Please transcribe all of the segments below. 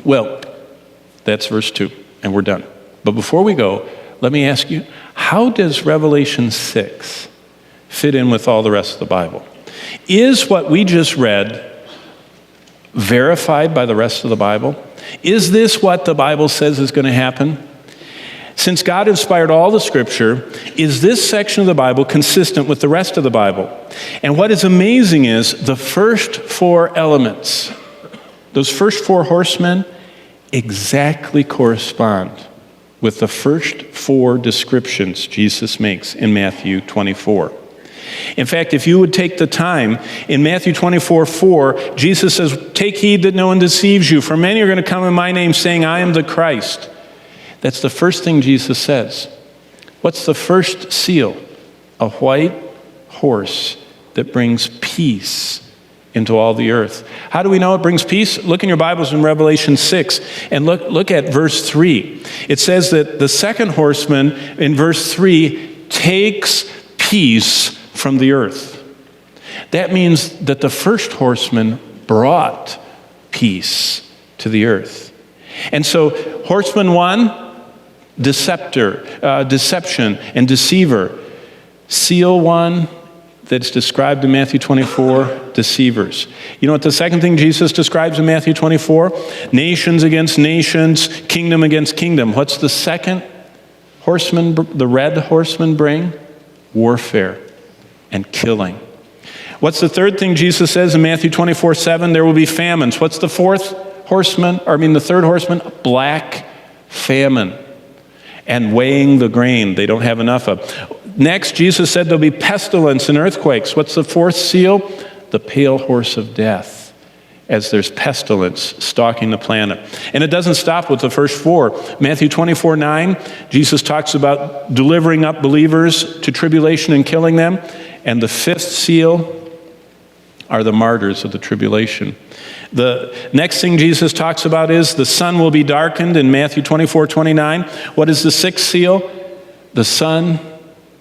Well, that's verse 2, and we're done. But before we go, let me ask you, how does Revelation 6 fit in with all the rest of the Bible? Is what we just read verified by the rest of the Bible? Is this what the Bible says is going to happen? Since God inspired all the Scripture, is this section of the Bible consistent with the rest of the Bible? And what is amazing is the first 4 elements, those first 4 horsemen, exactly correspond with the first 4 descriptions Jesus makes in Matthew 24. In fact, if you would take the time, in Matthew 24:4, Jesus says, "Take heed that no one deceives you, for many are going to come in my name saying, I am the Christ." That's the first thing Jesus says. What's the first seal? A white horse that brings peace into all the earth. How do we know it brings peace? Look in your Bibles in Revelation 6 and look at verse 3. It says that the second horseman in verse 3 takes peace from the earth. That means that the first horseman brought peace to the earth. And so horseman 1, deception and deceiver. Seal 1, that's described in Matthew 24, deceivers. You know what the second thing Jesus describes in Matthew 24? Nations against nations, kingdom against kingdom. What's the second horseman, the red horseman bring? Warfare and killing. What's the third thing Jesus says in Matthew 24:7? There will be famines. What's the third horseman? Black famine and weighing the grain they don't have enough of. Next, Jesus said there'll be pestilence and earthquakes. What's the fourth seal? The pale horse of death, as there's pestilence stalking the planet. And it doesn't stop with the first 4. Matthew 24:9, Jesus talks about delivering up believers to tribulation and killing them. And the 5th seal are the martyrs of the tribulation. The next thing Jesus talks about is the sun will be darkened in Matthew 24:29. What is the 6th seal? The sun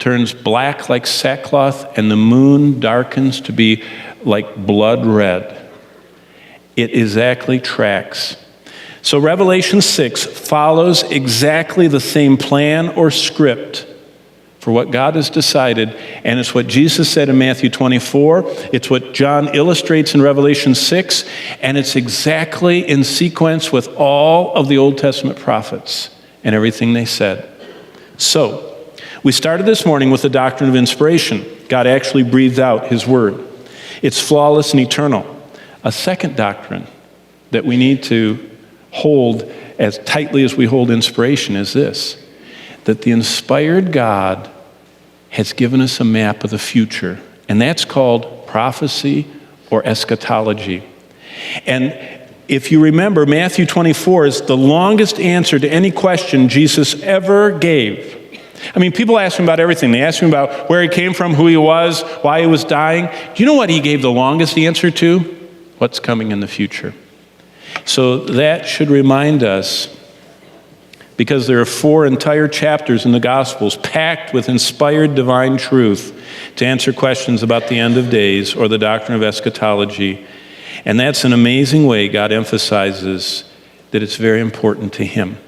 turns black like sackcloth, and the moon darkens to be like blood red. It exactly tracks. So Revelation 6 follows exactly the same plan or script for what God has decided, and it's what Jesus said in Matthew 24. It's what John illustrates in Revelation 6, and it's exactly in sequence with all of the Old Testament prophets and everything they said. So, we started this morning with the doctrine of inspiration. God actually breathed out His Word. It's flawless and eternal. A second doctrine that we need to hold as tightly as we hold inspiration is this: that the inspired God has given us a map of the future, and that's called prophecy or eschatology. And if you remember, Matthew 24 is the longest answer to any question Jesus ever gave. I mean, people ask him about everything. They ask him about where he came from, who he was, why he was dying. Do you know what he gave the longest answer to? What's coming in the future. So that should remind us, because there are 4 entire chapters in the Gospels packed with inspired divine truth to answer questions about the end of days or the doctrine of eschatology. And that's an amazing way God emphasizes that it's very important to Him,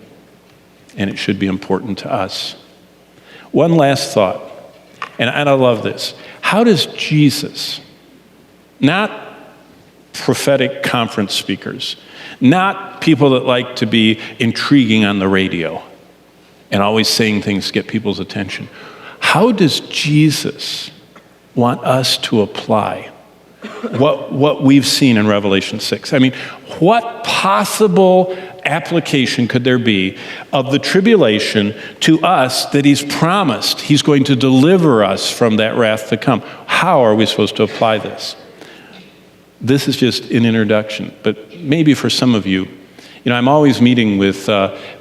and it should be important to us. One last thought, and I love this. How does Jesus, not prophetic conference speakers, not people that like to be intriguing on the radio and always saying things to get people's attention, how does Jesus want us to apply what we've seen in Revelation 6? I mean, what possible application could there be of the tribulation to us that He's promised He's going to deliver us from that wrath to come? How are we supposed to apply this? This is just an introduction, but maybe for some of you, I'm always meeting with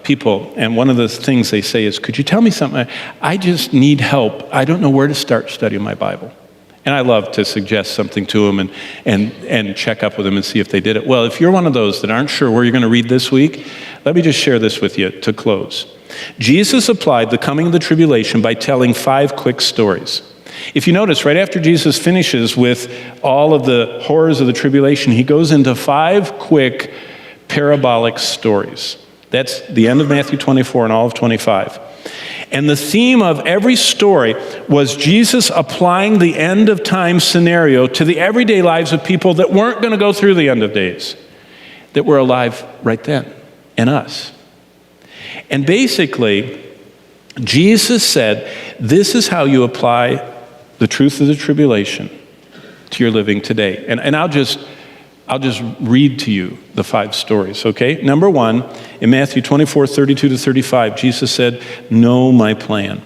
people, and one of the things they say is, could you tell me something? I just need help. I don't know where to start studying my Bible. And I love to suggest something to them and check up with them and see if they did it. Well, if you're one of those that aren't sure where you're going to read this week, let me just share this with you to close. Jesus applied the coming of the tribulation by telling 5 quick stories. If you notice, right after Jesus finishes with all of the horrors of the tribulation, He goes into 5 quick parabolic stories. That's the end of Matthew 24 and all of 25. And the theme of every story was Jesus applying the end of time scenario to the everyday lives of people that weren't going to go through the end of days, that were alive right then, and us. And basically, Jesus said, this is how you apply the truth of the tribulation to your living today. And I'll just read to you the 5 stories, okay? Number 1, in Matthew 24, 32 to 35, Jesus said, know my plan.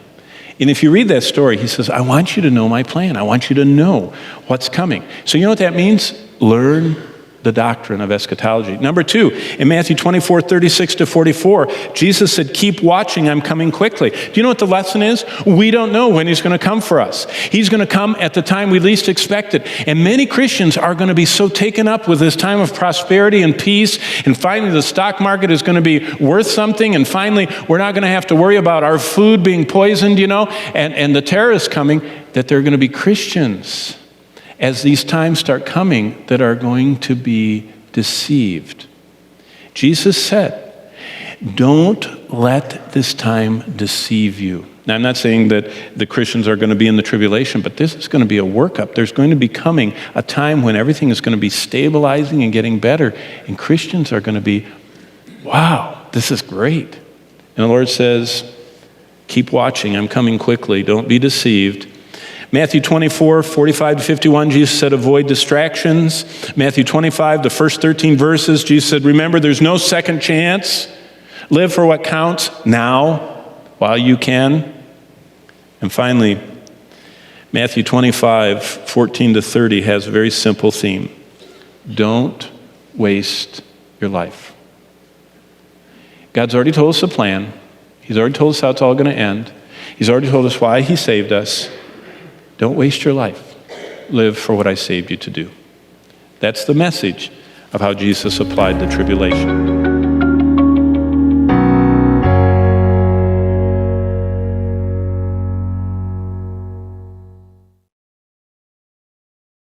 And if you read that story, he says, I want you to know my plan. I want you to know what's coming. So you know what that means? Learn the doctrine of eschatology. Number 2, in Matthew 24, 36 to 44, Jesus said, keep watching, I'm coming quickly. Do you know what the lesson is? We don't know when he's going to come for us. He's going to come at the time we least expect it. And many Christians are going to be so taken up with this time of prosperity and peace, and finally the stock market is going to be worth something, and finally we're not going to have to worry about our food being poisoned, and the terrorists coming, that they're going to be Christians as these times start coming that are going to be deceived. Jesus said, don't let this time deceive you. Now, I'm not saying that the Christians are going to be in the tribulation, but this is going to be a workup. There's going to be coming a time when everything is going to be stabilizing and getting better, and Christians are going to be, wow, this is great. And the Lord says, keep watching, I'm coming quickly, don't be deceived. Matthew 24, 45 to 51, Jesus said, avoid distractions. Matthew 25, the first 13 verses, Jesus said, remember, there's no second chance. Live for what counts now, while you can. And finally, Matthew 25, 14 to 30 has a very simple theme. Don't waste your life. God's already told us the plan. He's already told us how it's all going to end. He's already told us why he saved us. Don't waste your life. Live for what I saved you to do. That's the message of how Jesus applied the tribulation.